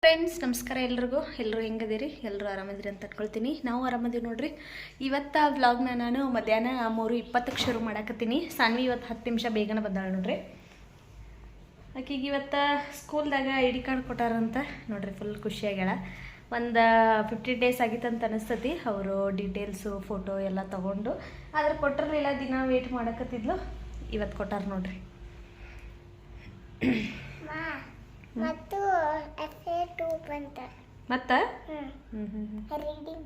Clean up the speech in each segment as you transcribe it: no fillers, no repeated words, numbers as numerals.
Friends ನಮಸ್ಕಾರ ಎಲ್ಲರಿಗೂ ಹೆಂಗದಿರಿ ಎಲ್ಲರೂ ಆರಾಮದಿರಿ ಅಂತ ಅನ್ಕೊಳ್ತೀನಿ. ನಾವು ಆರಾಮದೀವಿ ನೋಡ್ರಿ. ಇವತ್ತು ವ್ಲಾಗ್ನ ನಾನು ಮಧ್ಯಾಹ್ನ 3:20ಕ್ಕೆ ಶುರು ಮಾಡಾಕತ್ತೀನಿ. ಸಾನ್ವಿ ಇವತ್ತು 10 ನಿಮಿಷ ಬೇಗನೆ ಬಂದಾಳೆ ನೋಡ್ರಿ. ಆಕೆಗೆ ಇವತ್ತು ಸ್ಕೂಲ್ದಾಗ ID ಕಾರ್ಡ್ ಕೊಟ್ಟಾರಂತ ನೋಡ್ರಿ. ಫುಲ್ ಖುಷಿಯಾಗ್ಯಾಳ. ಒಂದು 50 ಡೇಸ್ ಆಗಿತ್ತಂತ ಅನಿಸ್ತತಿ. ಅವರು ಡೀಟೇಲ್ಸು ಫೋಟೋ ಎಲ್ಲ ತೊಗೊಂಡು ಆದ್ರೆ ಕೊಟ್ಟಿರಲಿಲ್ಲ, ದಿನ ವೇಟ್ ಮಾಡಕತ್ತಿದ್ಲು. ಇವತ್ತು ಕೊಟ್ಟಾರ ನೋಡ್ರಿ. ಮತ್ತು FA2 ಬಂತ ಮತ್ತೆ ರೀಡಿಂಗ್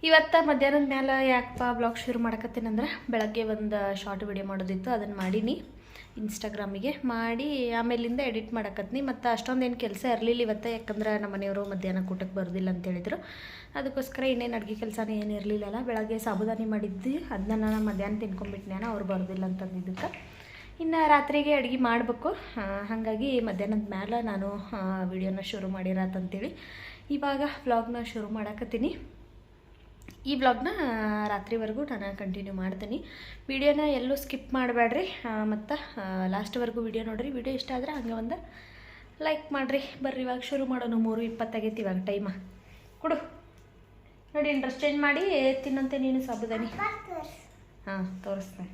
ಇವತ್ತು ಮಧ್ಯಾಹ್ನದ ಮೇಲೆ ಯಾಕಪ್ಪ ಬ್ಲಾಗ್ ಶುರು ಮಾಡಕತ್ತೀನಂದ್ರೆ, ಬೆಳಗ್ಗೆ ಒಂದು ಶಾರ್ಟ್ ವಿಡಿಯೋ ಮಾಡೋದಿತ್ತು, ಅದನ್ನು ಮಾಡೀನಿ ಇನ್ಸ್ಟಾಗ್ರಾಮಿಗೆ ಮಾಡಿ ಆಮೇಲಿಂದ ಎಡಿಟ್ ಮಾಡಕತ್ತೀನಿ. ಮತ್ತು ಅಷ್ಟೊಂದೇನು ಕೆಲಸ ಇರಲಿಲ್ಲ ಇವತ್ತು, ಯಾಕಂದ್ರೆ ನಮ್ಮ ಮನೆಯವರು ಮಧ್ಯಾಹ್ನ ಊಟಕ್ಕೆ ಬರೋದಿಲ್ಲ ಅಂತೇಳಿದ್ರು. ಅದಕ್ಕೋಸ್ಕರ ಇನ್ನೇನು ಅಡುಗೆ ಕೆಲಸನೇ ಏನು ಇರಲಿಲ್ಲಲ್ಲ. ಬೆಳಗ್ಗೆ ಸಾಬುದಾನಿ ಮಾಡಿದ್ದು ಅದನ್ನ ನಾನು ಮಧ್ಯಾಹ್ನ ತಿನ್ಕೊಂಡ್ಬಿಟ್ನ್ಯಾನ, ಅವ್ರು ಬರೋದಿಲ್ಲ ಅಂತಂದಿದ್ದಕ್ಕೆ. ಇನ್ನು ರಾತ್ರಿಗೆ ಅಡುಗೆ ಮಾಡಬೇಕು. ಹಾಗಾಗಿ ಮಧ್ಯಾಹ್ನದ ಮೇಲೆ ನಾನು ವಿಡಿಯೋನ ಶುರು ಮಾಡಿರತ್ತಂತೇಳಿ ಇವಾಗ ವ್ಲಾಗ್ನ ಶುರು ಮಾಡಕತ್ತೀನಿ. ಈ ವ್ಲಾಗ್ನ ರಾತ್ರಿವರೆಗೂ ನಾನು ಕಂಟಿನ್ಯೂ ಮಾಡ್ತೀನಿ. ವಿಡಿಯೋನ ಎಲ್ಲೂ ಸ್ಕಿಪ್ ಮಾಡಬೇಡ್ರಿ, ಮತ್ತು ಲಾಸ್ಟ್ವರೆಗೂ ವಿಡಿಯೋ ನೋಡಿರಿ. ವಿಡಿಯೋ ಇಷ್ಟ ಆದರೆ ಹಂಗೆ ಒಂದು ಲೈಕ್ ಮಾಡಿರಿ. ಬರ್ರಿ ಇವಾಗ ಶುರು ಮಾಡೋಣ. 3:20 ಆಗೈತಿ ಇವಾಗ ಟೈಮ. ಕೊಡು ನೋಡಿ, ಡ್ರೆಸ್ ಚೇಂಜ್ ಮಾಡಿ ತಿನ್ನಂತೆ ನೀನು ಸಾಬುದಾನಿ. ಹಾಂ ತೋರಿಸ್ತೆ.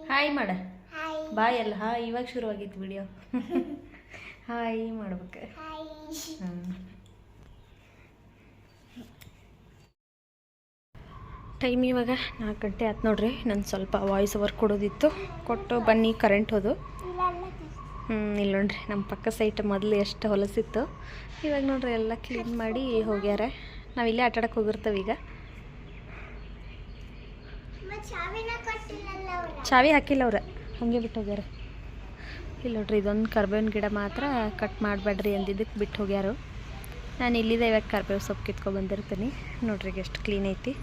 ಹಾಯ್ ಮಾಡ. ಬಾಯ್ ಅಲ್ಲ, ಹಾಯ್. ಇವಾಗ ಶುರುವಾಗಿತ್ತು ವಿಡಿಯೋ. ಹಾಯ್ ಮಾಡ್ಬೇಕು. ಟೈಮ್ ಇವಾಗ 4 ಗಂಟೆ ಆಯ್ತು ನೋಡ್ರಿ. ನಾನು ಸ್ವಲ್ಪ ವಾಯ್ಸ್ ಓವರ್ ಕೊಡೋದಿತ್ತು, ಕೊಟ್ಟು ಬನ್ನಿ. ಕರೆಂಟ್ ಹೋದು. ಇಲ್ಲ ನೋಡ್ರಿ, ನಮ್ಮ ಪಕ್ಕ ಸೈಟ್ ಮೊದಲು ಎಷ್ಟು ಹೊಲಸಿತ್ತು, ಇವಾಗ ನೋಡ್ರಿ ಎಲ್ಲ ಕ್ಲೀನ್ ಮಾಡಿ ಹೋಗ್ಯಾರ. ನಾವಿಲ್ಲೇ ಆಟಾಡಕ್ಕೆ ಹೋಗಿರ್ತೇವೆ ಈಗ. ಚಾವಿ ಹಾಕಿಲ್ಲ ಅವ್ರ, ಹಾಗೆ ಬಿಟ್ಟು ಹೋಗ್ಯಾರ. ಇಲ್ಲ ನೋಡ್ರಿ, ಇದೊಂದು ಕರ್ಬೇವಿನ ಗಿಡ ಮಾತ್ರ ಕಟ್ ಮಾಡಬೇಡ್ರಿ ಅಂದಿದ್ದಕ್ಕೆ ಬಿಟ್ಟು ಹೋಗ್ಯಾರು. ನಾನು ಇಲ್ಲಿದೆ ಇವಾಗ ಕರ್ಬೇವು ಸೊಪ್ಪು ಕಿತ್ಕೊಂಡು ಬಂದಿರ್ತೀನಿ. ನೋಡ್ರಿ ಎಷ್ಟು ಕ್ಲೀನ್ ಐತಿ.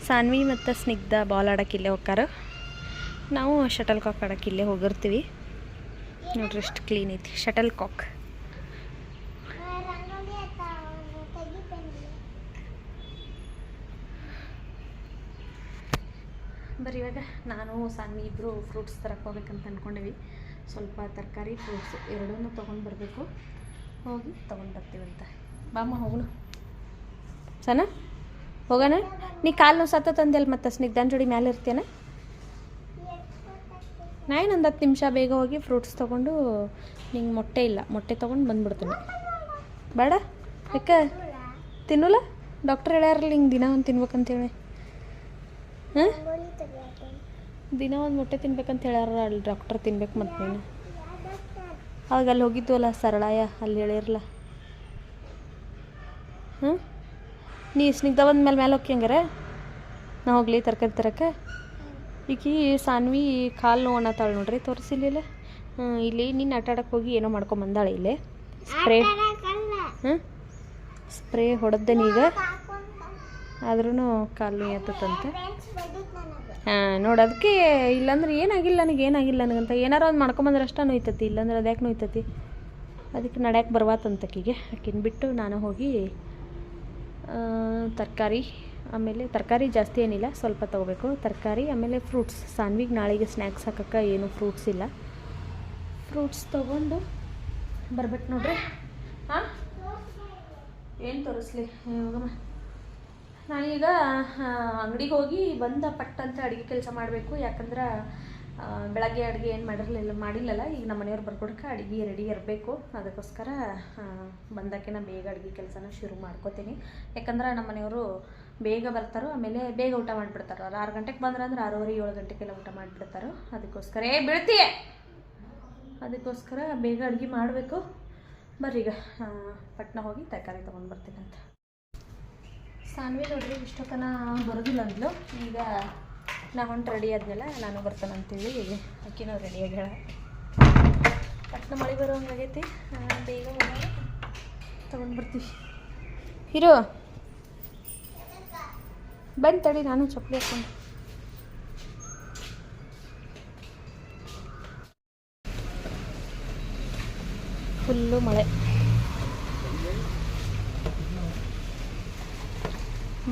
ಸಾನ್ವಿ ಮತ್ತು ಸ್ನಿಗ್ಧ ಬಾಲ್ ಆಡೋಕೆ ಇಲ್ಲೇ ಹೋಗ್ತಾರ. ನಾವು ಶಟಲ್ ಕಾಕ್ ಆಡೋಕೆ ಇಲ್ಲೇ ಹೋಗಿರ್ತೀವಿ. ನೋಡ್ರಿ ಎಷ್ಟು ಕ್ಲೀನ್ ಐತಿ ಶಟಲ್ ಕಾಕ್. ಬರೀ ಇವಾಗ ನಾನು ಸಾನ್ವಿ ಇಬ್ಬರು ಫ್ರೂಟ್ಸ್ ತರಕ್ಕೆ ಹೋಗ್ಬೇಕಂತ ಅಂದ್ಕೊಂಡೀವಿ. ಸ್ವಲ್ಪ ತರಕಾರಿ ಫ್ರೂಟ್ಸ್ ಎರಡನ್ನೂ ತೊಗೊಂಡು ಬರಬೇಕು. ಹೋಗಿ ತೊಗೊಂಡು ಬರ್ತೀವಂತ. ಬಾಮ್ಮ ಹೋಗೋಣ. ಸನ ಹೋಗೋಣ. ನೀ ಕಾಲು ನೋವು ಸತ್ತಂದೆಲ್ಲ ಮತ್ತೆ ಸ್ನಿಗ್ಧಾನ್ ಜೋಡಿ ಮ್ಯಾಲೆ ಇರ್ತೀಯನ. ನಾ ಇನ್ನೊಂದು 10 ನಿಮಿಷ ಬೇಗ ಹೋಗಿ ಫ್ರೂಟ್ಸ್ ತೊಗೊಂಡು, ನಿಂಗೆ ಮೊಟ್ಟೆ ಇಲ್ಲ, ಮೊಟ್ಟೆ ತೊಗೊಂಡು ಬಂದ್ಬಿಡ್ತೀನಿ. ಬೇಡ ಯಾಕೆ ತಿನ್ನೋಲ್ಲ? ಡಾಕ್ಟ್ರ್ ಹೇಳ್ಯಾರಲ್ಲ ಹಿಂಗೆ ದಿನ ಒಂದು ತಿನ್ಬೇಕಂತೇಳಿ. ಹಾಂ, ದಿನ ಒಂದು ಮೊಟ್ಟೆ ತಿನ್ಬೇಕಂತ ಹೇಳ್ಯಾರ ಅಲ್ಲಿ ಡಾಕ್ಟರ್. ತಿನ್ಬೇಕು ಮತ್ತು ನೀನು ಅವಾಗ ಅಲ್ಲಿ ಹೋಗಿದ್ದು ಅಲ್ಲ ಸರಳಾಯ, ಅಲ್ಲಿ ಹೇಳಿರಲ್ಲ. ಹಾಂ, ನೀ ಸ್ನಿಗ್ಧ ಬಂದ ಮೇಲೆ ಹೋಗಿ ಹಂಗಾರೆ ನಾ ಹೋಗ್ಲಿ ತರಕಾರಿ ತರಕ್ಕೆ. ಈಕಿ ಸಾನ್ವಿ ಕಾಲು ನೋವು ಅನ್ನತ್ತಾಳೆ ನೋಡ್ರಿ, ತೋರಿಸಿಲ್ಲ. ಇಲ್ಲಿ ನೀನು ಆಟಾಡಕ್ಕೆ ಹೋಗಿ ಏನೋ ಮಾಡ್ಕೊಂಬಂದಾಳೆ. ಇಲ್ಲೇ ಸ್ಪ್ರೇ ಸ್ಪ್ರೇ ಹೊಡೆದ್ದೇನೀಗ, ಆದ್ರೂ ಕಾಲು ನೋವು ಎತ್ತಂತೆ. ಹಾಂ ನೋಡಿ, ಅದಕ್ಕೆ ಇಲ್ಲಾಂದ್ರೆ ಏನಾಗಿಲ್ಲ ನನಗಂತ. ಏನಾರ ಒಂದು ಮಾಡ್ಕೊಂಬಂದ್ರೆ ಅಷ್ಟ ನೋಯ್ತತಿ, ಇಲ್ಲಾಂದ್ರೆ ಅದು ಯಾಕೆ ನೋಯ್ತತಿ. ಅದಕ್ಕೆ ನಡ್ಯಾಕೆ ಬರ್ವಾತಂತಕ್ಕಿಗೆ. ಆಕಿನ ಬಿಟ್ಟು ನಾನು ಹೋಗಿ ತರಕಾರಿ, ಆಮೇಲೆ ತರಕಾರಿ ಜಾಸ್ತಿ ಏನಿಲ್ಲ, ಸ್ವಲ್ಪ ತೊಗೋಬೇಕು ತರಕಾರಿ. ಆಮೇಲೆ ಫ್ರೂಟ್ಸ್, ಸಾನ್ವಿಗೆ ನಾಳೆಗೆ ಸ್ನ್ಯಾಕ್ಸ್ ಹಾಕೋಕ್ಕೆ ಏನು ಫ್ರೂಟ್ಸ್ ಇಲ್ಲ. ಫ್ರೂಟ್ಸ್ ತೊಗೊಂಡು ಬರ್ಬೇಕು ನೋಡ್ರಿ. ಹಾಂ, ಏನು ತೋರಿಸ್ಲಿ ಹೋಗಮ್ಮ. ನಾನೀಗ ಅಂಗಡಿಗೆ ಹೋಗಿ ಬಂದ ಪಟ್ಟಂತ ಅಡುಗೆ ಕೆಲಸ ಮಾಡಬೇಕು. ಯಾಕಂದ್ರೆ ಬೆಳಗ್ಗೆ ಅಡುಗೆ ಏನು ಮಾಡಿಲ್ಲಲ್ಲ. ಈಗ ನಮ್ಮ ಮನೆಯವ್ರು ಬರ್ಕೊಡಕ್ಕೆ ಅಡುಗೆ ರೆಡಿ ಇರಬೇಕು. ಅದಕ್ಕೋಸ್ಕರ ಬಂದಕ್ಕೆ ಬೇಗ ಅಡುಗೆ ಕೆಲಸನ ಶುರು ಮಾಡ್ಕೋತೀನಿ. ಯಾಕಂದ್ರೆ ನಮ್ಮ ಮನೆಯವರು ಬೇಗ ಬರ್ತಾರೋ, ಆಮೇಲೆ ಬೇಗ ಊಟ ಮಾಡಿಬಿಡ್ತಾರೆ. ಅವ್ರು 6 ಗಂಟೆಗೆ ಬಂದ್ರಂದ್ರೆ 6:30 7 ಗಂಟೆಗೆಲ್ಲ ಊಟ ಮಾಡಿಬಿಡ್ತಾರೋ. ಅದಕ್ಕೋಸ್ಕರ ಬೀಳ್ತೀಯೇ, ಅದಕ್ಕೋಸ್ಕರ ಬೇಗ ಅಡುಗೆ ಮಾಡಬೇಕು. ಬರ್ರಿ ಈಗ ಪಟ್ನ ಹೋಗಿ ತರಕಾರಿ ತೊಗೊಂಡು ಬರ್ತೀನಿ ಅಂತ. ಸಾನ್ವಿ ನೋಡ್ರಿ ಇಷ್ಟೊತ್ತನ ಬರೋದಿಲ್ಲ ಅಂದ್ಲು. ಈಗ ನಾ ಹೊಂಟು ರೆಡಿ ಆದ್ಮೇಲೆ ನಾನು ಬರ್ತಾನಂತೇಳಿ ಅಕ್ಕಿನೂ ರೆಡಿ ಆಗ್ಯಾಳ. ಪಟ್ನ ಮಳೆ ಬರೋ ಹಂಗಾಗೈತಿ. ಬೇಗ ತೊಗೊಂಡು ಬರ್ತೀವಿ. ಇರು ಬಂದು ತಡಿ, ನಾನು ಚಪ್ಪಲಿ ಹಾಕ್ಕೊಂಡು. ಫುಲ್ಲು ಮಳೆ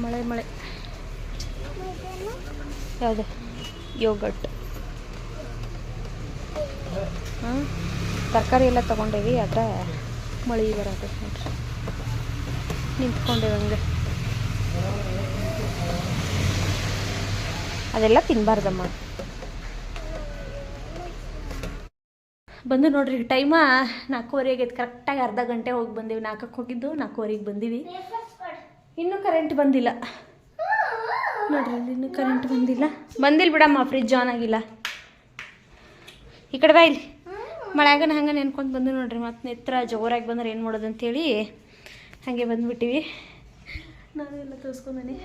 ಮಳೆ ಮಳೆ. ಯಾವುದು ಯೋಗಟ್. ತರಕಾರಿ ಎಲ್ಲ ತೊಗೊಂಡೇವಿ, ಆದರೆ ಮಳೆ ಬರತ್ತೈತೆ ನೋಡ್ರಿ. ನಿಂತ್ಕೊಂಡೇವಿ ಹಂಗೆ. ಅದೆಲ್ಲ ತಿನ್ನಬಾರ್ದಮ್ಮ. ಬಂದು ನೋಡ್ರಿ, ಟೈಮ 4:15 ಆಗೈತೆ. ಕರೆಕ್ಟಾಗಿ ಅರ್ಧ ಗಂಟೆ ಹೋಗಿ ಬಂದೀವಿ. 4ಕ್ಕೆ ಹೋಗಿದ್ದು 4:15ಗೆ ಬಂದೀವಿ. ಇನ್ನೂ ಕರೆಂಟ್ ಬಂದಿಲ್ಲ ನೋಡ್ರಿ, ಇನ್ನೂ ಕರೆಂಟ್ ಬಂದಿಲ್ಲ ಬಿಡಮ್ಮ. ಫ್ರಿಜ್ ಆನ್ ಆಗಿಲ್ಲ. ಈ ಕಡೆ ಬಾ ಇಲ್ಲಿ. ಮಳೆಯಾಗನ ಹಂಗೆ ನೆನ್ಕೊಂಡು ಬಂದು ನೋಡ್ರಿ. ಮತ್ತು ನೆತ್ರ ಜೋರಾಗಿ ಬಂದ್ರೆ ಏನು ಮಾಡೋದು ಅಂತೇಳಿ ಹಾಗೆ ಬಂದುಬಿಟ್ಟಿವಿ. ನಾನು ಎಲ್ಲ ತೋರಿಸ್ಕೊಂಬನಿ.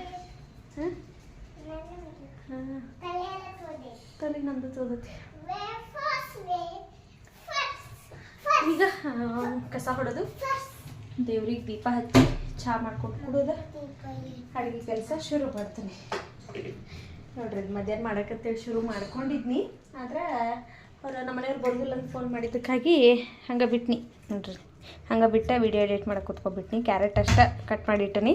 ತಲೆ ನಂದು ತೋದತಿ. ಈಗ ಕಸ ಹೊಡೆದು ದೇವ್ರಿಗೆ ದೀಪ ಹಚ್ಚಿ ಚಹಾ ಮಾಡ್ಕೊಂಡು ಕುಡೋದು, ಅಡುಗೆ ಕೆಲಸ ಶುರು ಮಾಡ್ತೀನಿ ನೋಡ್ರಿ. ಮಧ್ಯಾಹ್ನ ಮಾಡೋಕ್ಕಂತೇಳಿ ಶುರು ಮಾಡ್ಕೊಂಡಿದ್ನಿ, ಆದ್ರೆ ಅವ್ರು ನಮ್ಮ ಮನೆಯವ್ರು ಬರೋದಿಲ್ಲ ಅಂತ ಫೋನ್ ಮಾಡಿದ್ದಕ್ಕಾಗಿ ಹಂಗೆ ಬಿಟ್ನಿ ನೋಡ್ರಿ. ಹಂಗೆ ಬಿಟ್ಟು ವಿಡಿಯೋ ಎಡಿಟ್ ಮಾಡಕ್ಕೆ ಕೂತ್ಕೊಬಿಟ್ನಿ. ಕ್ಯಾರೆಟ್ ಅಷ್ಟೇ ಕಟ್ ಮಾಡಿಟ್ಟಿನಿ.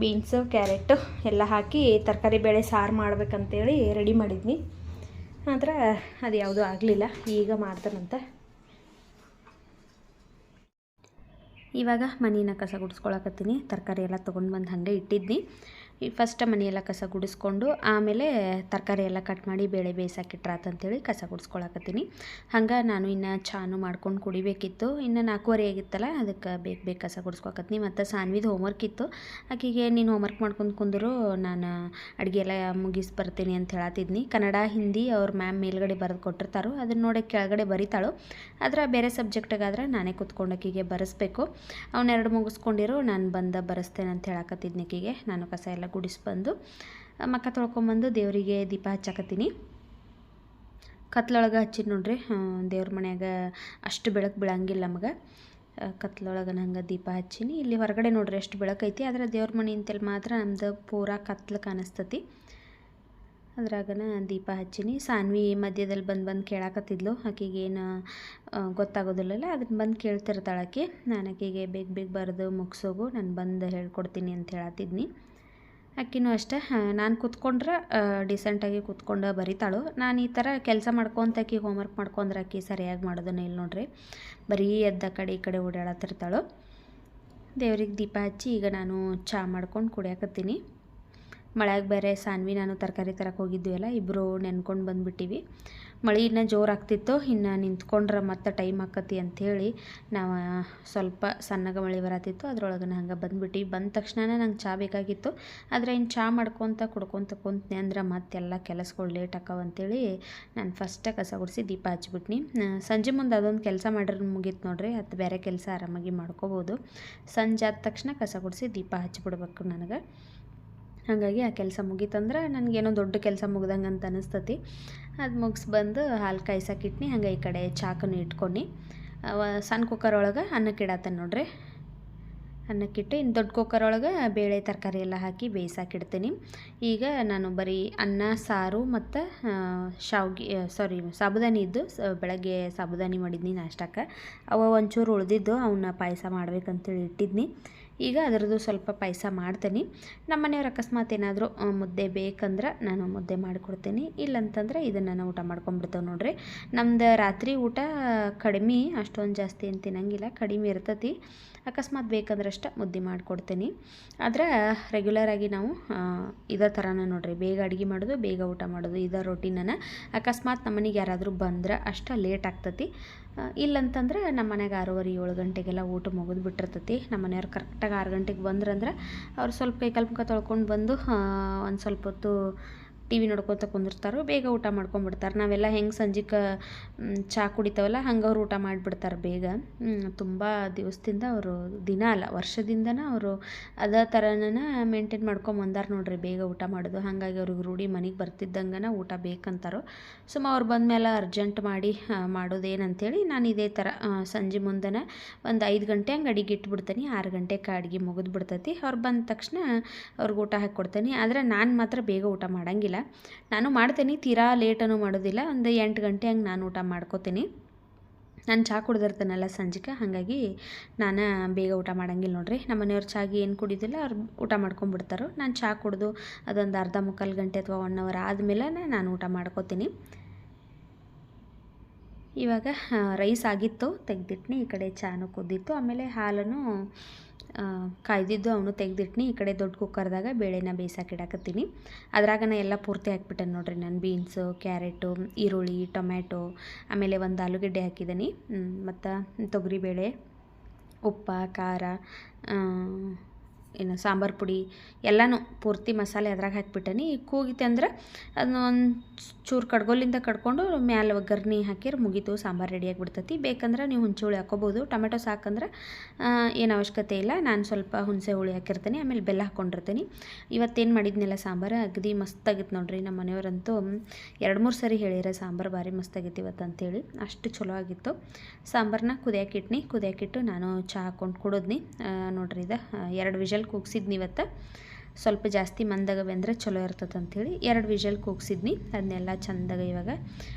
ಬೀನ್ಸು ಕ್ಯಾರೆಟು ಎಲ್ಲ ಹಾಕಿ ತರಕಾರಿ ಬೇಳೆ ಸಾರು ಮಾಡ್ಬೇಕಂತೇಳಿ ರೆಡಿ ಮಾಡಿದ್ನಿ, ಆದ್ರೆ ಅದು ಯಾವುದೂ ಆಗಲಿಲ್ಲ. ಈಗ ಮಾಡ್ತಾನಂತ. ಇವಾಗ ಮನೆಯನ್ನು ಕಸ ಗುಡಿಸ್ಕೊಳಕತ್ತೀನಿ. ತರಕಾರಿ ಎಲ್ಲ ತೊಗೊಂಡು ಬಂದು ಹಾಗೆ ಇಟ್ಟಿದ್ನಿ. ಫಸ್ಟ್ ಮನೆಯೆಲ್ಲ ಕಸ ಗುಡಿಸ್ಕೊಂಡು ಆಮೇಲೆ ತರಕಾರಿ ಎಲ್ಲ ಕಟ್ ಮಾಡಿ ಬೇಳೆ ಬೇಯಿಸಾಕಿಟ್ರಾತಂತೇಳಿ ಕಸ ಗುಡಿಸ್ಕೊಳಕತ್ತೀನಿ. ಹಂಗೆ ನಾನು ಇನ್ನು ಚಾನು ಮಾಡ್ಕೊಂಡು ಕುಡಿಬೇಕಿತ್ತು. ಇನ್ನು 4:15 ಆಗಿತ್ತಲ್ಲ, ಅದಕ್ಕೆ ಬೇಕು ಕಸ ಗುಡಿಸ್ಕೊಳಕತ್ತೀನಿ. ಮತ್ತು ಸಾನ್ವಿದು ಹೋಮ್ವರ್ಕ್ ಇತ್ತು. ಆಕೆಗೆ ನೀನು ಹೋಮ್ವರ್ಕ್ ಮಾಡ್ಕೊಂಡು ಕುಂದರು, ನಾನು ಅಡುಗೆ ಎಲ್ಲ ಮುಗಿಸಿ ಬರ್ತೀನಿ ಅಂತ ಹೇಳತ್ತಿದ್ನಿ. ಕನ್ನಡ ಹಿಂದಿ ಅವ್ರ ಮ್ಯಾಮ್ ಮೇಲ್ಗಡೆ ಬರೆದು ಕೊಟ್ಟಿರ್ತಾರೋ, ಅದನ್ನ ನೋಡಿ ಕೆಳಗಡೆ ಬರಿತಾಳು. ಆದರೆ ಬೇರೆ ಸಬ್ಜೆಕ್ಟಿಗಾದ್ರೆ ನಾನೇ ಕೂತ್ಕೊಂಡು ಆಕೆಗೆ ಬರೆಸ್ಬೇಕು. ಅವನ್ನೆರಡು ಮುಗಿಸ್ಕೊಂಡಿರೋ ನಾನು ಬಂದು ಬರೆಸ್ತೇನೆ ಅಂತ ಹೇಳಕತ್ತಿದ್ನಿ ಆಕೆಗೆ. ನಾನು ಕಸ ಎಲ್ಲ ಗುಡಿಸ್ಬಂದು ಮಕ್ಕ ತೊಳ್ಕೊಂಬಂದು ದೇವರಿಗೆ ದೀಪ ಹಚ್ಚಾಕತ್ತೀನಿ. ಕತ್ಲೊಳಗೆ ಹಚ್ಚಿದ್ ನೋಡ್ರಿ. ದೇವ್ರ ಮನ್ಯಾಗ ಅಷ್ಟು ಬೆಳಕು ಬೀಳಂಗಿಲ್ಲ ನಮಗೆ. ಕತ್ಲೊಳಗೆ ಹಂಗೆ ದೀಪ ಹಚ್ಚೀನಿ. ಇಲ್ಲಿ ಹೊರಗಡೆ ನೋಡ್ರಿ ಎಷ್ಟು ಬೆಳಕೈತಿ, ಆದರೆ ದೇವ್ರ ಮನೆ ಅಂತೇಳಿ ಮಾತ್ರ ನಮ್ದು ಪೂರಾ ಕತ್ಲು ಕಾಣಿಸ್ತತಿ. ಅದ್ರಾಗನ ದೀಪ ಹಚ್ಚೀನಿ. ಸಾನ್ವಿ ಮಧ್ಯದಲ್ಲಿ ಬಂದು ಕೇಳಾಕತ್ತಿದ್ಲು. ಆಕೆಗೇನು ಗೊತ್ತಾಗೋದಿಲ್ಲಲ್ಲ, ಅದನ್ನ ಬಂದು ಕೇಳ್ತಿರ್ತಾಳೆ ಆಕೆ. ನಾನು ಆಕೆಗೆ ಬೇಗ ಬರೆದು ಮುಗಿಸೋಗು, ನಾನು ಬಂದು ಹೇಳ್ಕೊಡ್ತೀನಿ ಅಂತ ಹೇಳತ್ತಿದ್ನಿ. ಆಕಿನೂ ಅಷ್ಟೇ, ನಾನು ಕೂತ್ಕೊಂಡ್ರೆ ಡಿಸೆಂಟಾಗಿ ಕೂತ್ಕೊಂಡು ಬರಿತಾಳು. ನಾನು ಈ ಥರ ಕೆಲಸ ಮಾಡ್ಕೊತ ಆಕಿ ಹೋಮ್ವರ್ಕ್ ಮಾಡ್ಕೊಂಡ್ರೆ ಆಕಿ ಸರಿಯಾಗಿ ಮಾಡೋದನ್ನ ಇಲ್ಲ ನೋಡ್ರಿ. ಬರೀ ಎದ್ದ ಕಡೆ ಈ ಕಡೆ ಓಡಾಡತ್ತಿರ್ತಾಳು. ದೇವ್ರಿಗೆ ದೀಪ ಹಚ್ಚಿ ಈಗ ನಾನು ಚಹಾ ಮಾಡ್ಕೊಂಡು ಕುಡಿಯಾಕತ್ತೀನಿ. ಮಳೆಯಾಗ ಬೇರೆ ಸಾನ್ವಿ ನಾನು ತರಕಾರಿ ತರಕ್ಕೆ ಹೋಗಿದ್ವಿ, ಇಬ್ಬರು ನೆನ್ಕೊಂಡು ಬಂದುಬಿಟ್ಟಿವಿ. ಮಳೆ ಇನ್ನೂ ಜೋರಾಗ್ತಿತ್ತು. ಇನ್ನು ನಿಂತ್ಕೊಂಡ್ರೆ ಮತ್ತೆ ಟೈಮ್ ಆಕತಿ ಅಂಥೇಳಿ ನಾವು ಸ್ವಲ್ಪ ಸಣ್ಣಗೆ ಮಳೆ ಬರತ್ತಿತ್ತು. ಅದ್ರೊಳಗೆ ಹಂಗೆ ಬಂದುಬಿಟ್ಟಿವಿ. ಬಂದ ತಕ್ಷಣ ನಂಗೆ ಚಹಾ ಬೇಕಾಗಿತ್ತು. ಆದರೆ ಇನ್ನು ಚಹಾ ಮಾಡ್ಕೊತ ಕುಂತ್ನೆ ಅಂದ್ರೆ ಮತ್ತೆಲ್ಲ ಕೆಲಸಗಳು ಲೇಟ್ ಆಕಾವ ಅಂತೇಳಿ ನಾನು ಫಸ್ಟೇ ಕಸ ಗುಡಿಸಿ ದೀಪ ಹಚ್ಬಿಟ್ನಿ. ಸಂಜೆ ಮುಂದೆ ಅದೊಂದು ಕೆಲಸ ಮಾಡಿದ್ರೆ ಮುಗೀತು ನೋಡ್ರಿ. ಅದು ಬೇರೆ ಕೆಲಸ ಆರಾಮಾಗಿ ಮಾಡ್ಕೋಬೋದು. ಸಂಜೆ ಆದ ತಕ್ಷಣ ಕಸ ಗುಡಿಸಿ ದೀಪ ಹಚ್ಬಿಡ್ಬೇಕು ನನಗೆ. ಹಾಗಾಗಿ ಆ ಕೆಲಸ ಮುಗೀತಂದ್ರೆ ನನಗೇನೋ ದೊಡ್ಡ ಕೆಲಸ ಮುಗ್ದಂಗೆ ಅಂತ ಅನಿಸ್ತತಿ. ಅದು ಮುಗಿಸಿ ಬಂದು ಹಾಲು ಕಾಯ್ಸಕ್ಕಿಟ್ನಿ. ಹಂಗೆ ಈ ಕಡೆ ಚಾಕನ್ನು ಇಟ್ಕೊಂಡು ಸಣ್ಣ ಕುಕ್ಕರ್ ಒಳಗೆ ಅನ್ನಕ್ಕೆ ಇಡತ್ತೇನೆ ನೋಡ್ರಿ. ಅನ್ನಕ್ಕಿಟ್ಟು ಇನ್ನು ದೊಡ್ಡ ಕುಕ್ಕರ್ ಒಳಗೆ ಬೇಳೆ ತರಕಾರಿ ಎಲ್ಲ ಹಾಕಿ ಬೇಯಿಸಾಕಿಡ್ತೀನಿ. ಈಗ ನಾನು ಬರೀ ಅನ್ನ ಸಾರು ಮತ್ತು ಸಾಬುದಾನಿ ಇದ್ದು, ಬೆಳಗ್ಗೆ ಸಾಬುದಾನಿ ಮಾಡಿದ್ನಿ ನಾಷ್ಟಕ್ಕೆ. ಅವ ಒಂಚೂರು ಉಳಿದಿದ್ದು ಅವನ್ನ ಪಾಯಸ ಮಾಡ್ಬೇಕಂತೇಳಿ ಇಟ್ಟಿದ್ನಿ. ಈಗ ಅದರದ್ದು ಸ್ವಲ್ಪ ಪಾಯಸ ಮಾಡ್ತೀನಿ. ನಮ್ಮ ಮನೆಯವ್ರು ಅಕಸ್ಮಾತ್ ಏನಾದರೂ ಮುದ್ದೆ ಬೇಕಂದ್ರೆ ನಾನು ಮುದ್ದೆ ಮಾಡಿಕೊಡ್ತೀನಿ. ಇಲ್ಲಂತಂದ್ರೆ ಇದನ್ನು ನಾನು ಊಟ ಮಾಡ್ಕೊಂಡ್ಬಿಡ್ತೇವೆ ನೋಡ್ರಿ. ನಮ್ದು ರಾತ್ರಿ ಊಟ ಕಡಿಮೆ, ಅಷ್ಟೊಂದು ಜಾಸ್ತಿ ಏನು ತಿನ್ನಂಗಿಲ್ಲ, ಕಡಿಮೆ ಇರ್ತತಿ. ಅಕಸ್ಮಾತ್ ಬೇಕಂದ್ರೆ ಅಷ್ಟೇ ಮುದ್ದೆ ಮಾಡಿಕೊಡ್ತೀನಿ. ಆದರೆ ರೆಗ್ಯುಲರಾಗಿ ನಾವು ಇದೇ ಥರನ ನೋಡ್ರಿ, ಬೇಗ ಅಡುಗೆ ಮಾಡೋದು, ಬೇಗ ಊಟ ಮಾಡೋದು, ಇದೇ ರೊಟೀನನ. ಅಕಸ್ಮಾತ್ ನಮ್ಮ ಮನೆಗೆ ಯಾರಾದರೂ ಬಂದ್ರೆ ಅಷ್ಟೇ ಲೇಟ್ ಆಗ್ತತಿ. ಇಲ್ಲಂತಂದ್ರೆ ನಮ್ಮ ಮನೆಗೆ 6:30-7 ಗಂಟೆಗೆಲ್ಲ ಊಟ ಮುಗಿದು ಬಿಟ್ಟಿರ್ತೈತಿ. ನಮ್ಮ ಮನೆಯವ್ರು ಕರೆಕ್ಟಾಗಿ 6 ಗಂಟೆಗೆ ಬಂದ್ರಂದ್ರೆ ಅವ್ರು ಸ್ವಲ್ಪ ಕೈ ಮುಖ ತೊಳ್ಕೊಂಡು ಬಂದು ಒಂದು ಸ್ವಲ್ಪ ಹೊತ್ತು ಟಿ ವಿ ನೋಡ್ಕೊತ ಕುಂದಿರ್ತಾರೋ, ಬೇಗ ಊಟ ಮಾಡ್ಕೊಂಡ್ಬಿಡ್ತಾರೆ. ನಾವೆಲ್ಲ ಹೆಂಗೆ ಸಂಜೆಗೆ ಚಹಾ ಕುಡಿತಾವಲ್ಲ ಹಂಗೆ ಅವ್ರು ಊಟ ಮಾಡಿಬಿಡ್ತಾರೆ ಬೇಗ. ತುಂಬ ದಿವಸದಿಂದ ಅವರು ದಿನ ಅಲ್ಲ ವರ್ಷದಿಂದನೇ ಅವರು ಅದೇ ಥರನ ಮೇಂಟೈನ್ ಮಾಡ್ಕೊಂಬಂದಾರ ನೋಡ್ರಿ, ಬೇಗ ಊಟ ಮಾಡೋದು. ಹಾಗಾಗಿ ಅವ್ರಿಗೆ ರೂಢಿ, ಮನೆಗೆ ಬರ್ತಿದ್ದಂಗೆ ಊಟ ಬೇಕಂತಾರೋ. ಸುಮ್ಮ ಅವ್ರು ಬಂದಮೇಲೆ ಅರ್ಜೆಂಟ್ ಮಾಡಿ ಮಾಡೋದೇನಂತೇಳಿ ನಾನು ಇದೇ ಥರ ಸಂಜೆ ಮುಂದೆನೇ ಒಂದು 5 ಗಂಟೆ ಹಂಗೆ ಅಡಿಗೆ ಇಟ್ಬಿಡ್ತೀನಿ. 6 ಗಂಟೆಗೆ ಅಡುಗೆ ಮುಗಿದು ಬಿಡ್ತೈತಿ. ಅವ್ರು ಬಂದ ತಕ್ಷಣ ಅವ್ರಿಗೆ ಊಟ ಹಾಕ್ಕೊಡ್ತೀನಿ. ಆದರೆ ನಾನು ಮಾತ್ರ ಬೇಗ ಊಟ ಮಾಡೋಂಗಿಲ್ಲ. ನಾನು ಮಾಡ್ತೀನಿ, ತೀರಾ ಲೇಟನ್ನು ಮಾಡೋದಿಲ್ಲ. ಒಂದು 8 ಗಂಟೆ ಹಂಗೆ ನಾನು ಊಟ ಮಾಡ್ಕೋತೀನಿ. ನಾನು ಚಹಾ ಕುಡ್ದಿರ್ತೇನಲ್ಲ ಸಂಜೆಗೆ, ಹಾಗಾಗಿ ನಾನು ಬೇಗ ಊಟ ಮಾಡಂಗಿಲ್ಲ ನೋಡ್ರಿ. ನಮ್ಮ ಮನೆಯವ್ರು ಚಾಗಿ ಏನು ಕುಡಿಯೋದಿಲ್ಲ, ಅವ್ರು ಊಟ ಮಾಡ್ಕೊಂಡ್ಬಿಡ್ತಾರೋ. ನಾನು ಚಹಾ ಕುಡಿದು ಅದೊಂದು ಅರ್ಧ ಮುಕ್ಕಾಲು ಗಂಟೆ ಅಥವಾ 1 ಅವರ್ ಆದಮೇಲೆ ನಾನು ಊಟ ಮಾಡ್ಕೋತೀನಿ. ಇವಾಗ ರೈಸ್ ಆಗಿತ್ತು, ತೆಗೆದಿಟ್ನಿ. ಈ ಕಡೆ ಚಾನು ಕುದ್ದಿತ್ತು, ಆಮೇಲೆ ಹಾಲನ್ನು ಕಾಯ್ದಿದ್ದು ಅವನು ತೆಗೆದಿಟ್ನಿ. ಈ ಕಡೆ ದೊಡ್ಡ ಕುಕ್ಕರ್ದಾಗ ಬೇಳೆನ ಬೇಯಿಸಾಕಿಡಾಕತ್ತೀನಿ. ಅದ್ರಾಗ ಎಲ್ಲ ಪೂರ್ತಿ ಹಾಕ್ಬಿಟ್ಟೆ ನೋಡ್ರಿ. ನಾನು ಬೀನ್ಸು, ಕ್ಯಾರೆಟು, ಈರುಳ್ಳಿ, ಟೊಮ್ಯಾಟೊ, ಆಮೇಲೆ ಒಂದು ಆಲೂಗಡ್ಡೆ ಹಾಕಿದ್ದೀನಿ, ಮತ್ತು ತೊಗರಿಬೇಳೆ, ಉಪ್ಪ, ಖಾರ, ಏನು ಸಾಂಬಾರು ಪುಡಿ ಎಲ್ಲನೂ ಪೂರ್ತಿ ಮಸಾಲೆ ಅದ್ರಾಗ ಹಾಕಿಬಿಟ್ಟನಿ. ಈಗ ಕೂಗಿತೆ ಅಂದ್ರೆ ಅದನ್ನ ಒಂದು ಚೂರು ಕಡ್ಗೋಲಿಂದ ಕಡ್ಕೊಂಡು ಮ್ಯಾಲೆ ಒಗ್ಗರ್ಣೆ ಹಾಕಿದ್ರೆ ಮುಗೀತು, ಸಾಂಬಾರು ರೆಡಿಯಾಗಿಬಿಡ್ತೈತಿ. ಬೇಕಂದ್ರೆ ನೀವು ಹುಣಸೆ ಹುಳಿ ಹಾಕ್ಕೋಬೋದು. ಟೊಮೆಟೊ ಸಾಕಂದ್ರೆ ಏನು ಅವಶ್ಯಕತೆ ಇಲ್ಲ. ನಾನು ಸ್ವಲ್ಪ ಹುಣಸೆ ಹುಳಿ ಹಾಕಿರ್ತೀನಿ, ಆಮೇಲೆ ಬೆಲ್ಲ ಹಾಕ್ಕೊಂಡಿರ್ತೀನಿ. ಇವತ್ತೇನು ಮಾಡಿದ್ನೆಲ್ಲ ಸಾಂಬಾರು ಅಗದಿ ಮಸ್ತಾಗಿತ್ತು ನೋಡ್ರಿ. ನಮ್ಮ ಮನೆಯವರಂತೂ 2-3 ಸರಿ ಹೇಳಿರ ಸಾಂಬಾರು ಭಾರಿ ಮಸ್ತಾಗಿತ್ತು ಇವತ್ತು ಅಂತೇಳಿ, ಅಷ್ಟು ಚಲೋ ಆಗಿತ್ತು. ಸಾಂಬಾರನ್ನ ಕುದಿಯಾಕಿಟ್ಟು ನಾನು ಚಹಾ ಹಾಕ್ಕೊಂಡು ಕುಡಿದ್ನಿ ನೋಡ್ರಿ. ಇದು 2 ವಿಷಲ್ ಕೂಗ್ಸಿದ್ನಿ ಇವತ್ತು. ಸ್ವಲ್ಪ ಜಾಸ್ತಿ ಮಂದಾಗ ಬೆಂದರೆ ಚಲೋ ಇರ್ತದೆ ಅಂಥೇಳಿ 2 ವಿಷಲ್ ಕೂಗ್ಸಿದ್ನಿ. ಅದನ್ನೆಲ್ಲ ಚಂದಾಗ ಇವಾಗ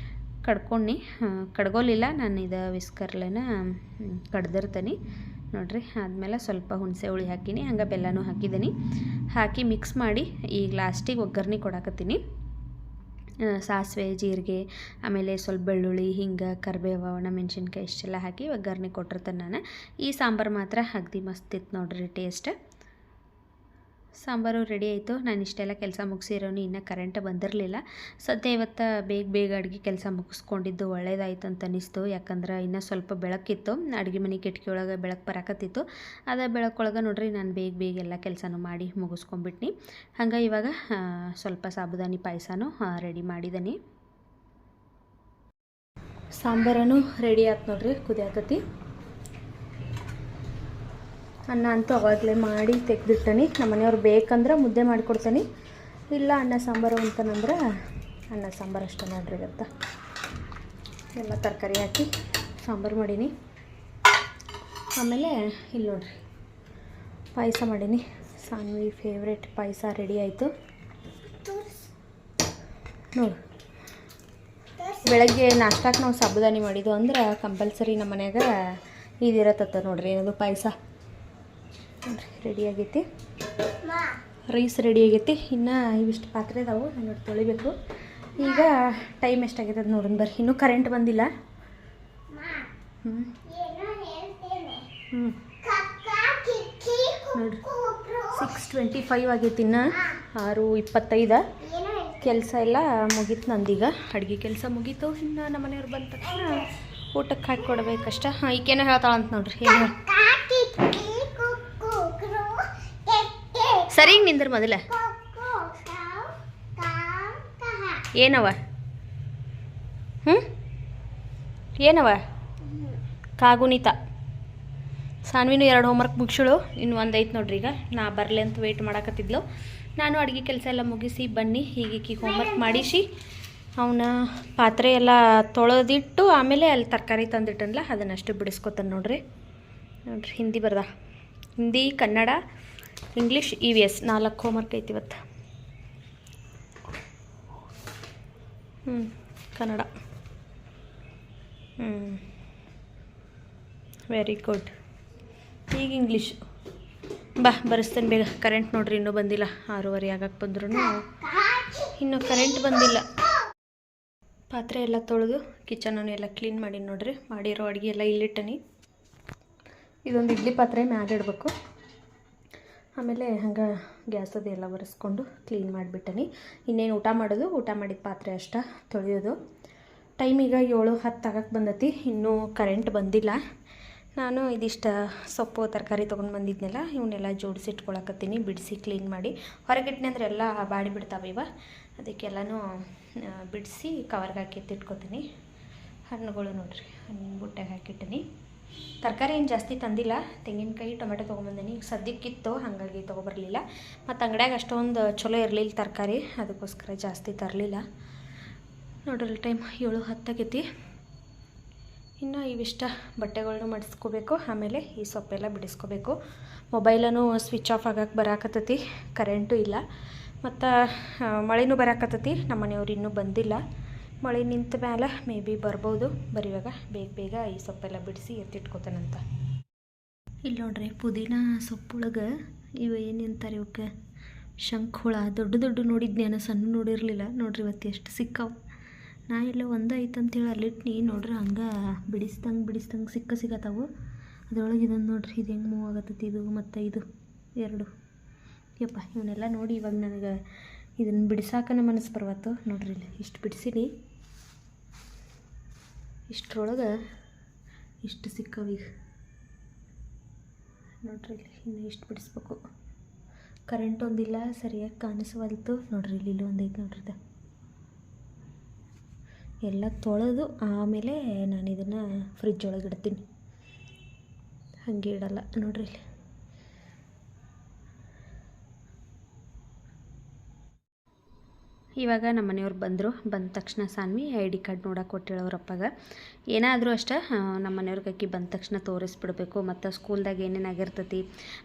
ಕಡ್ಕೊಂಡು ಕಡ್ಗೋಲಿಲ್ಲ, ನಾನು ಇದು ವಿಸ್ಕರ್ಲೇನ ಕಡ್ದಿರ್ತೀನಿ ನೋಡ್ರಿ. ಆದಮೇಲೆ ಸ್ವಲ್ಪ ಹುಣಸೆ ಹುಳಿ ಹಾಕಿನಿ, ಹಂಗೆ ಬೆಲ್ಲನೂ ಹಾಕಿದ್ದೀನಿ. ಹಾಕಿ ಮಿಕ್ಸ್ ಮಾಡಿ ಈಗ ಲಾಸ್ಟಿಗೆ ಒಗ್ಗರ್ಣೆ ಕೊಡಾಕತ್ತೀನಿ. ಸಾಸಿವೆ, ಜೀರಿಗೆ, ಆಮೇಲೆ ಸ್ವಲ್ಪ ಬೆಳ್ಳುಳ್ಳಿ, ಹಿಂಗೆ, ಕರಿಬೇವು, ಒಣಮೆಣ್ಸಿನ್ಕಾಯಿ ಇಷ್ಟೆಲ್ಲ ಹಾಕಿ ಒಗ್ಗರ್ಣೆ ಕೊಟ್ಟಿರ್ತೇನೆ ನಾನು. ಈ ಸಾಂಬಾರು ಮಾತ್ರ ಅಗದಿ ಮಸ್ತ್ ಇತ್ತು ನೋಡ್ರಿ ಟೇಸ್ಟ್. ಸಾಂಬಾರು ರೆಡಿ ಆಯಿತು. ನಾನು ಇಷ್ಟೆಲ್ಲ ಕೆಲಸ ಮುಗಿಸಿರೋನು ಇನ್ನೂ ಕರೆಂಟ್ ಬಂದಿರಲಿಲ್ಲ. ಸದ್ಯ ಇವತ್ತು ಬೇಗ ಅಡುಗೆ ಕೆಲಸ ಮುಗಿಸ್ಕೊಂಡಿದ್ದು ಒಳ್ಳೇದಾಯ್ತು ಅಂತ ಅನ್ನಿಸ್ತು. ಯಾಕಂದ್ರೆ ಇನ್ನೂ ಸ್ವಲ್ಪ ಬೆಳಕಿತ್ತು, ಅಡುಗೆ ಮನೆ ಕಿಟಕಿ ಒಳಗೆ ಬೆಳಕು ಬರಾಕತ್ತಿತ್ತು. ಅದ ಬೆಳಕೊಳಗೆ ನೋಡ್ರಿ ನಾನು ಬೇಗ ಎಲ್ಲ ಕೆಲಸನೂ ಮಾಡಿ ಮುಗಿಸ್ಕೊಂಡ್ಬಿಟ್ನಿ. ಹಂಗೆ ಇವಾಗ ಸ್ವಲ್ಪ ಸಾಬುದಾನಿ ಪಾಯಸನೂ ರೆಡಿ ಮಾಡಿದ್ದೀನಿ. ಸಾಂಬಾರನು ರೆಡಿ ಆಯ್ತು ನೋಡ್ರಿ, ಕುದಿಯಾಕತ್ತಿ. ಅನ್ನ ಅಂತೂ ಅವಾಗಲೇ ಮಾಡಿ ತೆಗೆದಿಟ್ಟನಿ. ನಮ್ಮ ಮನೆಯವ್ರು ಬೇಕಂದ್ರೆ ಮುದ್ದೆ ಮಾಡಿಕೊಡ್ತೀನಿ, ಇಲ್ಲ ಅನ್ನ ಸಾಂಬಾರು ಅಂತಂದ್ರೆ ಅನ್ನ ಸಾಂಬಾರು ಅಷ್ಟೇ ನೋಡ್ರಿ. ಇವತ್ತು ಎಲ್ಲ ತರಕಾರಿ ಹಾಕಿ ಸಾಂಬಾರು ಮಾಡೀನಿ. ಆಮೇಲೆ ಇಲ್ಲಿ ನೋಡ್ರಿ ಪಾಯಸ ಮಾಡೀನಿ. ಸಾನ್ವಿ ಫೇವ್ರೇಟ್ ಪಾಯಸ ರೆಡಿ ಆಯಿತು ನೋಡಿ. ಬೆಳಗ್ಗೆ ನಾಷ್ಟಕ್ಕೆ ನಾವು ಸಾಬುದಾನಿ ಮಾಡಿದ್ದು ಅಂದ್ರೆ ಕಂಪಲ್ಸರಿ ನಮ್ಮ ಮನ್ಯಾಗ ಇದಿರತ್ತ ನೋಡ್ರಿ, ಏನದು ಪಾಯಸ ನೋಡ್ರಿ. ರೆಡಿ ಆಗೈತಿ, ರೈಸ್ ರೆಡಿ ಆಗೈತಿ. ಇನ್ನು ಇವಿಷ್ಟು ಪಾತ್ರೆ ಇದಾವೆ, ನಾನು ತೊಳಿಬೇಕು. ಈಗ ಟೈಮ್ ಎಷ್ಟಾಗೈತೆ ಅದು ನೋಡೋಣ ಬರ್ರಿ. ಇನ್ನೂ ಕರೆಂಟ್ ಬಂದಿಲ್ಲ. ನೋಡ್ರಿ 6:25 ಆಗೈತಿ. ಇನ್ನು 6:25. ಕೆಲಸ ಎಲ್ಲ ಮುಗೀತು ನಂದೀಗ. ಅಡುಗೆ ಕೆಲಸ ಮುಗೀತು. ಇನ್ನು ನಮ್ಮ ಮನೆಯವ್ರು ಬಂದ ತಕ್ಷಣ ಊಟಕ್ಕೆ ಹಾಕಿ ಕೊಡ್ಬೇಕಷ್ಟ. ಈಗೇನೋ ಹೇಳ್ತಾಳಂತ ನೋಡ್ರಿ. ಏನು ಸರಿಗೆ ನಿಂದ್ರ ಮೊದಲ ಏನವ ಏನವ ಕಾಗುಣಿತ. ಸಾನ್ವಿನೂ 2 ಹೋಮ್ವರ್ಕ್ ಮುಗಿಸಳು, ಇನ್ನು 1 ಐತೆ ನೋಡ್ರಿ. ಈಗ ನಾ ಬರಲಿ ಅಂತ ವೆಯ್ಟ್ ಮಾಡಾಕತ್ತಿದ್ಲು. ನಾನು ಅಡುಗೆ ಕೆಲಸ ಎಲ್ಲ ಮುಗಿಸಿ ಬನ್ನಿ ಹೀಗೆ ಹೋಮ್ವರ್ಕ್ ಮಾಡಿಸಿ ಅವನ ಪಾತ್ರೆ ಎಲ್ಲ ತೊಳೆದಿಟ್ಟು ಆಮೇಲೆ ಅಲ್ಲಿ ತರಕಾರಿ ತಂದಿಟ್ಟನಲ್ಲ ಅದನ್ನಷ್ಟು ಬಿಡಿಸ್ಕೊತಾನೆ ನೋಡ್ರಿ. ಹಿಂದಿ ಬರ್ದ, Hindi, Kannada, English, EVS 4 homework ಐತಿ ಇವತ್ತು. Kannada very good. ಈಗ ಇಂಗ್ಲೀಷ್ ಬರೆಸ್ತೇನೆ ಬೇಗ. ಕರೆಂಟ್ ನೋಡ್ರಿ ಇನ್ನೂ ಬಂದಿಲ್ಲ. 6:30 ಆಗಕ್ಕೆ ಬಂದ್ರೂ ಇನ್ನೂ ಕರೆಂಟ್ ಬಂದಿಲ್ಲ. ಪಾತ್ರೆ ಎಲ್ಲ ತೊಳೆದು ಕಿಚನನ್ನು ಎಲ್ಲ ಕ್ಲೀನ್ ಮಾಡಿ ನೋಡ್ರಿ. ಮಾಡಿರೋ ಅಡುಗೆ ಎಲ್ಲ ಇಲ್ಲಿಟ್ಟನಿ. ಇದೊಂದು ಇಡ್ಲಿ ಪಾತ್ರೆ ಮ್ಯಾಗ ಇಡಬೇಕು. ಆಮೇಲೆ ಹಂಗೆ ಗ್ಯಾಸದು ಎಲ್ಲ ಒರೆಸ್ಕೊಂಡು ಕ್ಲೀನ್ ಮಾಡಿಬಿಟ್ಟನಿ. ಇನ್ನೇನು ಊಟ ಮಾಡೋದು, ಊಟ ಮಾಡಿದ ಪಾತ್ರೆ ಅಷ್ಟ ತೊಳೆಯೋದು. ಟೈಮ್ ಈಗ 7:10 ಆಗಕ್ಕೆ ಬಂದತಿ. ಇನ್ನೂ ಕರೆಂಟ್ ಬಂದಿಲ್ಲ. ನಾನು ಇದಿಷ್ಟು ಸೊಪ್ಪು ತರಕಾರಿ ತೊಗೊಂಡು ಬಂದಿದ್ನೆಲ್ಲ ಇವನ್ನೆಲ್ಲ ಜೋಡಿಸಿಟ್ಕೊಳಕತ್ತೀನಿ, ಬಿಡಿಸಿ ಕ್ಲೀನ್ ಮಾಡಿ. ಹೊರಗಿಟ್ಟನೆ ಅಂದರೆ ಎಲ್ಲ ಬಾಡಿ ಬಿಡ್ತಾವೆ ಇವ. ಅದಕ್ಕೆಲ್ಲನೂ ಬಿಡಿಸಿ ಕವರ್ಗೆ ಹಾಕಿ ಎತ್ತಿಟ್ಕೊತೀನಿ. ಹಣ್ಣುಗಳು ನೋಡ್ರಿ, ಹಣ್ಣಿನ ಬುಟ್ಟೆಗೆ ಹಾಕಿಟ್ಟಿನಿ. ತರಕಾರಿ ಏನು ಜಾಸ್ತಿ ತಂದಿಲ್ಲ. ತೆಂಗಿನಕಾಯಿ, ಟೊಮೆಟೊ ತೊಗೊಂಬಂದಿನಿ. ಈಗ ಸದ್ಯಕ್ಕಿತ್ತು, ಹಾಗಾಗಿ ತೊಗೊಬರಲಿಲ್ಲ. ಮತ್ತು ಅಂಗಡ್ಯಾಗ ಅಷ್ಟೊಂದು ಚಲೋ ಇರಲಿಲ್ಲ ತರಕಾರಿ, ಅದಕ್ಕೋಸ್ಕರ ಜಾಸ್ತಿ ತರಲಿಲ್ಲ. ನೋಡ್ರಿ ಟೈಮ್ 7:10 ಆಗೈತಿ. ಇನ್ನು ಇವಿಷ್ಟ ಬಟ್ಟೆಗಳನ್ನೂ ಮಡಿಸ್ಕೋಬೇಕು. ಆಮೇಲೆ ಈ ಸೊಪ್ಪೆಲ್ಲ ಬಿಡಿಸ್ಕೋಬೇಕು. ಮೊಬೈಲೂ ಸ್ವಿಚ್ ಆಫ್ ಆಗಕ್ಕೆ ಬರಾಕತ್ತೈತಿ, ಕರೆಂಟು ಇಲ್ಲ. ಮತ್ತು ಮಳೆನೂ ಬರಾಕತ್ತೈತಿ. ನಮ್ಮ ಮನೆಯವ್ರು ಇನ್ನೂ ಬಂದಿಲ್ಲ. ಮಳೆ ನಿಂತ ಮೇಲೆ ಮೇ ಬಿ ಬರ್ಬೋದು. ಬರೀವಾಗ ಬೇಗ ಈ ಸೊಪ್ಪೆಲ್ಲ ಬಿಡಿಸಿ ಎತ್ತಿಟ್ಕೋತಾನಂತ. ಇಲ್ಲಿ ನೋಡ್ರಿ ಪುದೀನ ಸೊಪ್ಪೊಳಗೆ ಇವು ಏನು ಅಂತಾರೆ ಇವಕ್ಕೆ, ಶಂಖ ಹುಳ. ದೊಡ್ಡ ನೋಡಿದ್ನಿ ನಾನು, ಸಣ್ಣ ನೋಡಿರಲಿಲ್ಲ. ನೋಡ್ರಿ ಇವತ್ತು ಎಷ್ಟು ಸಿಕ್ಕಾವು. ನಾ ಇಲ್ಲ ಒಂದು ಐತಂತೇಳಿ ಅಲ್ಲಿಟ್ನಿ. ನೋಡ್ರಿ ಹಂಗೆ ಬಿಡಿಸ್ದಂಗೆ ಸಿಕ್ಕತ್ತಾವು. ಅದರೊಳಗೆ ಇದನ್ನು ನೋಡ್ರಿ, ಇದು ಹೆಂಗೆ ಮೂವ್ ಆಗತ್ತೈತಿ ಇದು ಮತ್ತು ಇದು ಎರಡು. ಯಪ್ಪ ಇವನ್ನೆಲ್ಲ ನೋಡಿ ಇವಾಗ ನನಗೆ ಇದನ್ನು ಬಿಡಿಸಾಕನ ಮನಸ್ಸು ಬರ್ವತ್ತು. ನೋಡ್ರಿ ಇಲ್ಲಿ ಇಷ್ಟು ಬಿಡಿಸೀನಿ, ಇಷ್ಟರೊಳಗೆ ಇಷ್ಟು ಸಿಕ್ಕವೀಗ. ನೋಡ್ರಿ ಇಲ್ಲಿ ಇನ್ನು ಇಷ್ಟು ಬಿಡಿಸ್ಬೇಕು. ಕರೆಂಟ್ ಒಂದಿಲ್ಲ, ಸರಿಯಾಗಿ ಕಾಣಿಸವಲ್ತು. ನೋಡ್ರಿ ಇಲ್ಲಿ ಒಂದು ಐತೆ ನೋಡ್ರಿ. ಎಲ್ಲ ತೊಳೆದು ಆಮೇಲೆ ನಾನು ಇದನ್ನು ಫ್ರಿಜ್ ಒಳಗೆ ಇಡ್ತೀನಿ, ಹಾಗೆ ಇಡಲ್ಲ. ನೋಡ್ರಿ ಇಲ್ಲಿ ಇವಾಗ ನಮ್ಮ ಮನೆಯವ್ರು ಬಂದ ತಕ್ಷಣ ಸಾನ್ವಿ ID ಕಾರ್ಡ್ ನೋಡಕ್ಕೆ ಕೊಟ್ಟೇಳು ಅವ್ರ ಅಪ್ಪಗೆ. ಏನಾದರೂ ಅಷ್ಟೇ ನಮ್ಮ ಮನೆಯವ್ರಿಗೆ ಅಕ್ಕಿ ಬಂದ ತಕ್ಷಣ ತೋರಿಸ್ಬಿಡ್ಬೇಕು. ಮತ್ತು ಸ್ಕೂಲ್ದಾಗ ಏನೇನಾಗಿರ್ತೈತಿ,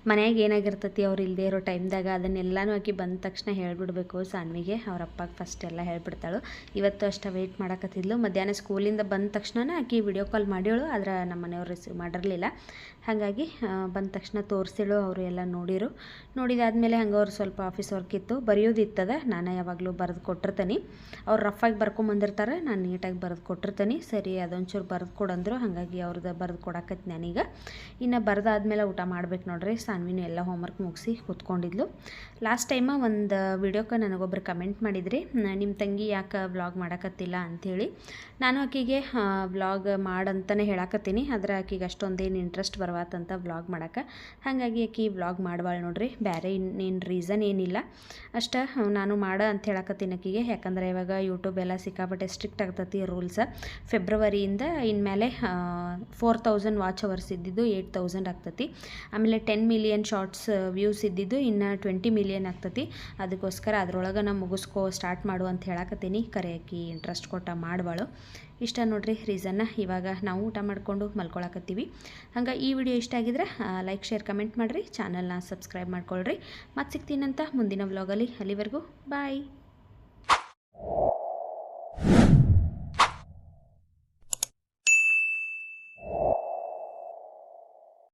ಮನ್ಯಾಗ ಏನಾಗಿರ್ತೈತಿ ಅವ್ರು ಇಲ್ಲದೆ ಇರೋ ಟೈಮ್ದಾಗ ಅದನ್ನೆಲ್ಲನೂ ಆಕಿ ಬಂದ ತಕ್ಷಣ ಹೇಳಿಬಿಡ್ಬೇಕು ಸಾನ್ವಿಗೆ. ಅವ್ರ ಅಪ್ಪಗೆ ಫಸ್ಟ್ ಎಲ್ಲ ಹೇಳ್ಬಿಡ್ತಾಳು. ಇವತ್ತು ಅಷ್ಟೇ ವೆಯ್ಟ್ ಮಾಡಕತ್ತಿದ್ಲು. ಮಧ್ಯಾಹ್ನ ಸ್ಕೂಲಿಂದ ಬಂದ ತಕ್ಷಣ ಆಕಿ ವಿಡಿಯೋ ಕಾಲ್ ಮಾಡೇಳು, ಆದರೆ ನಮ್ಮ ಮನೆಯವ್ರು ರಿಸೀವ್ ಮಾಡಿರಲಿಲ್ಲ. ಹಾಗಾಗಿ ಬಂದ ತಕ್ಷಣ ತೋರಿಸಿಳು. ಅವರು ಎಲ್ಲ ನೋಡಿದಾದ್ಮೇಲೆ ಹಂಗೆ ಅವ್ರು ಸ್ವಲ್ಪ ಆಫೀಸ್ ವರ್ಕ್ ಇತ್ತು, ಬರೆಯೋದಿತ್ತದ. ನಾನು ಯಾವಾಗಲೂ ಬರೆದು ಕೊಟ್ಟಿರ್ತೀನಿ. ಅವ್ರು ರಫಾಗಿ ಬರ್ಕೊಂಬಂದಿರ್ತಾರೆ, ನಾನು ನೀಟಾಗಿ ಬರೆದು ಕೊಟ್ಟಿರ್ತೀನಿ. ಸರಿ ಅದೊಂಚೂರು ಬರೆದು ಕೊಡಂದ್ರು, ಹಾಗಾಗಿ ಅವ್ರದ್ದು ಬರೆದು ಕೊಡಕತ್ತಿ ನಾನೀಗ. ಇನ್ನು ಬರೆದಾದ್ಮೇಲೆ ಊಟ ಮಾಡ್ಬೇಕು ನೋಡ್ರಿ. ಸಾನ್ವಿನೂ ಎಲ್ಲ ಹೋಮ್ವರ್ಕ್ ಮುಗಿಸಿ ಕೂತ್ಕೊಂಡಿದ್ಲು. ಲಾಸ್ಟ್ ಟೈಮ ಒಂದು ವಿಡಿಯೋಕ್ಕೆ ನನಗೊಬ್ರು ಕಮೆಂಟ್ ಮಾಡಿದ್ರಿ, ನಿಮ್ಮ ತಂಗಿ ಯಾಕೆ ವ್ಲಾಗ್ ಮಾಡಕತ್ತಿಲ್ಲ ಅಂಥೇಳಿ. ನಾನು ಆಕಿಗೆ ವ್ಲಾಗ್ ಮಾಡಂತಲೇ ಹೇಳಕತ್ತೀನಿ, ಆದರೆ ಆಕಿಗೆ ಅಷ್ಟೊಂದೇನು ಇಂಟ್ರೆಸ್ಟ್ ಬರವಾತಂತ ವ್ಲಾಗ್ ಮಾಡೋಕ್ಕೆ. ಹಾಗಾಗಿ ಆಕಿ ವ್ಲಾಗ್ ಮಾಡ್ಬಾಳೆ ನೋಡ್ರಿ. ಬೇರೆ ಇನ್ನೇನು ರೀಸನ್ ಏನಿಲ್ಲ, ಅಷ್ಟೇ ನಾನು ಅಂತ ಹೇಳಕತ್ತೀನಿ ಆಕಿಗೆ. ಯಾಕಂದರೆ ಇವಾಗ ಯೂಟ್ಯೂಬ್ ಎಲ್ಲ ಸಿಕ್ಕಾಪಟ್ಟೆ ಸ್ಟ್ರಿಕ್ಟ್ ಆಗ್ತೈತಿ ರೂಲ್ಸ್. ಫೆಬ್ರವರಿಯಿಂದ ಇನ್ಮೇಲೆ 4000 ವಾಚ್ ಅವರ್ಸ್ ಇದ್ದಿದ್ದು 8000 ಆಗ್ತೈತಿ. ಆಮೇಲೆ 10 ಮಿಲಿಯನ್ ಶಾರ್ಟ್ಸ್ ವ್ಯೂಸ್ ಇದ್ದಿದ್ದು ಇನ್ನು 20 ಮಿಲಿಯನ್ ಆಗ್ತೈತಿ. ಅದಕ್ಕೋಸ್ಕರ ಅದರೊಳಗೆ ನಾನು ಸ್ಟಾರ್ಟ್ ಮಾಡು ಅಂತ ಹೇಳಕತ್ತೀನಿ. ಕರೆ ಆಕಿ ಇಂಟ್ರೆಸ್ಟ್ ಕೊಟ್ಟ ಮಾಡ್ಬಾಳು. ಇಷ್ಟ ನೋಡ್ರಿ ರೀಸನ್ನ. ಇವಾಗ ನಾವು ಊಟ ಮಾಡಿಕೊಂಡು ಮಲ್ಕೊಳಕತ್ತೀವಿ. ಹಂಗೆ ಈ ವಿಡಿಯೋ ಇಷ್ಟ ಆಗಿದ್ರೆ ಲೈಕ್, ಶೇರ್, ಕಮೆಂಟ್ ಮಾಡಿರಿ. ಚಾನಲ್ನ ಸಬ್ಸ್ಕ್ರೈಬ್ ಮಾಡ್ಕೊಳ್ರಿ. ಮತ್ತೆ ಸಿಗ್ತೀನಂತ ಮುಂದಿನ ವ್ಲಾಗಲ್ಲಿ. ಅಲ್ಲಿವರೆಗೂ ಬಾಯ್.